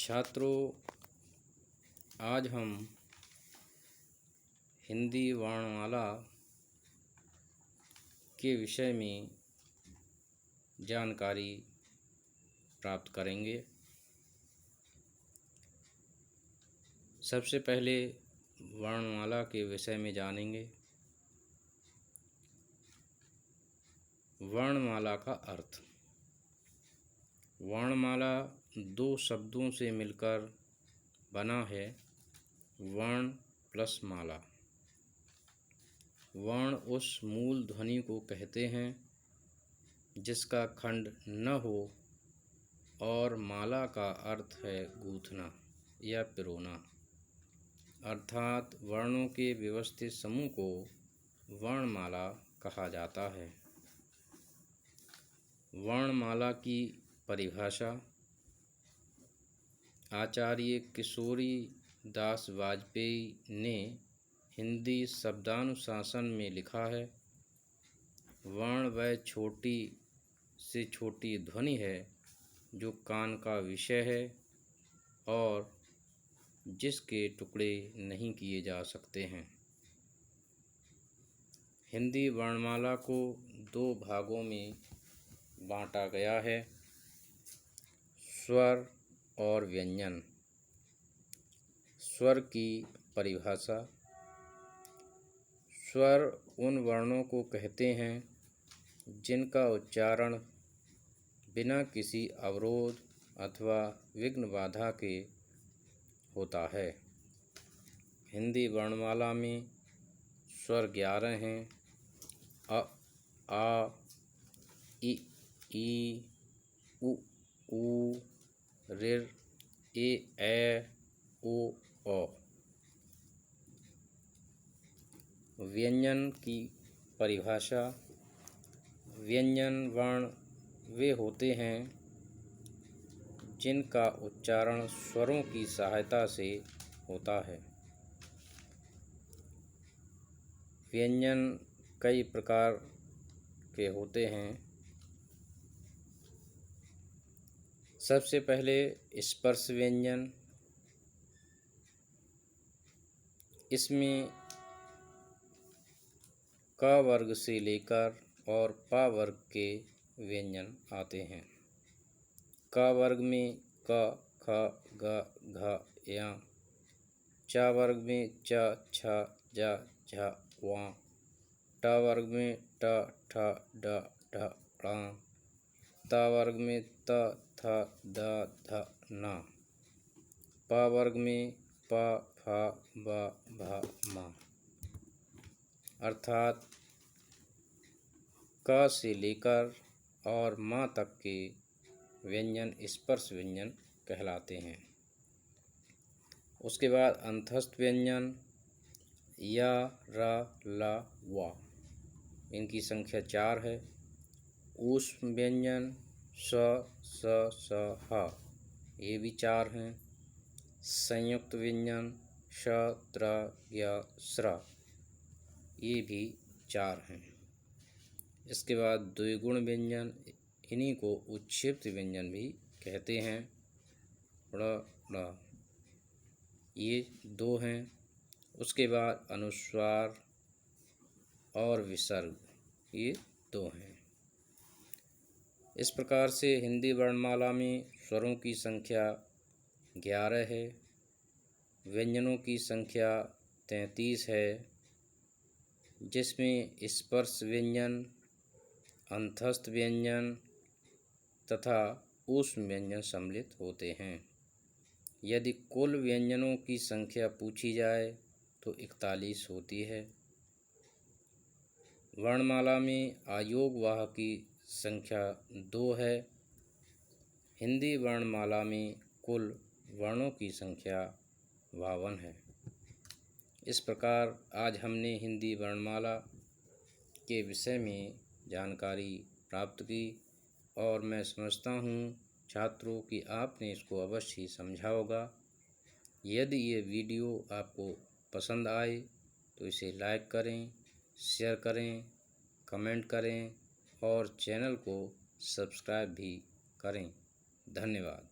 छात्रों, आज हम हिंदी वर्णमाला के विषय में जानकारी प्राप्त करेंगे। सबसे पहले वर्णमाला के विषय में जानेंगे। वर्णमाला का अर्थ। वर्णमाला दो शब्दों से मिलकर बना है, वर्ण प्लस माला। वर्ण उस मूल ध्वनि को कहते हैं जिसका खंड न हो, और माला का अर्थ है गूंथना या पिरोना, अर्थात वर्णों के व्यवस्थित समूह को वर्णमाला कहा जाता है। वर्णमाला की परिभाषा आचार्य किशोरी दास वाजपेयी ने हिंदी शब्दानुशासन में लिखा है। वर्ण वह छोटी से छोटी ध्वनि है जो कान का विषय है और जिसके टुकड़े नहीं किए जा सकते हैं। हिंदी वर्णमाला को दो भागों में बांटा गया है, स्वर और व्यंजन। स्वर की परिभाषा। स्वर उन वर्णों को कहते हैं जिनका उच्चारण बिना किसी अवरोध अथवा विघ्न बाधा के होता है। हिंदी वर्णमाला में स्वर 11 हैं। अ, आ, इ, ई, उ, ऊ, ऋ, ए, ओ, औ। व्यंजन की परिभाषा। व्यंजन वर्ण वे होते हैं जिनका उच्चारण स्वरों की सहायता से होता है। व्यंजन कई प्रकार के होते हैं। सबसे पहले स्पर्श व्यंजन। इसमें क वर्ग से लेकर और प वर्ग के व्यंजन आते हैं। क वर्ग में क, ख, ग, घ, य। च वर्ग में च, छ, ज, झ, व। ट वर्ग में ट, ठ, ड, ढ, ण। त वर्ग में त, थ, द, ध, न। प वर्ग में प, फ, ब, भ, म। अर्थात क से लेकर और म तक के व्यंजन स्पर्श व्यंजन कहलाते हैं। उसके बाद अंतस्थ व्यंजन य, र, ल, व। इनकी संख्या 4 है। ऊष्म व्यंजन स, स, ह। ये भी 4 हैं। संयुक्त व्यंजन श, त्र, य, स्र। ये भी 4 हैं। इसके बाद द्विगुण व्यंजन, इन्हीं को उच्छिष्ट व्यंजन भी कहते हैं। ड़, ड़, ये 2 हैं। उसके बाद अनुस्वार और विसर्ग, ये 2 हैं। इस प्रकार से हिंदी वर्णमाला में स्वरों की संख्या 11 है, व्यंजनों की संख्या 33 है, जिसमें स्पर्श व्यंजन, अंतस्थ व्यंजन तथा ऊष्म व्यंजन सम्मिलित होते हैं। यदि कुल व्यंजनों की संख्या पूछी जाए तो 41 होती है। वर्णमाला में आयोगवाह की संख्या 2 है। हिंदी वर्णमाला में कुल वर्णों की संख्या 52 है। इस प्रकार आज हमने हिंदी वर्णमाला के विषय में जानकारी प्राप्त की, और मैं समझता हूँ छात्रों कि आपने इसको अवश्य ही समझा होगा। यदि ये वीडियो आपको पसंद आए तो इसे लाइक करें, शेयर करें, कमेंट करें और चैनल को सब्सक्राइब भी करें। धन्यवाद।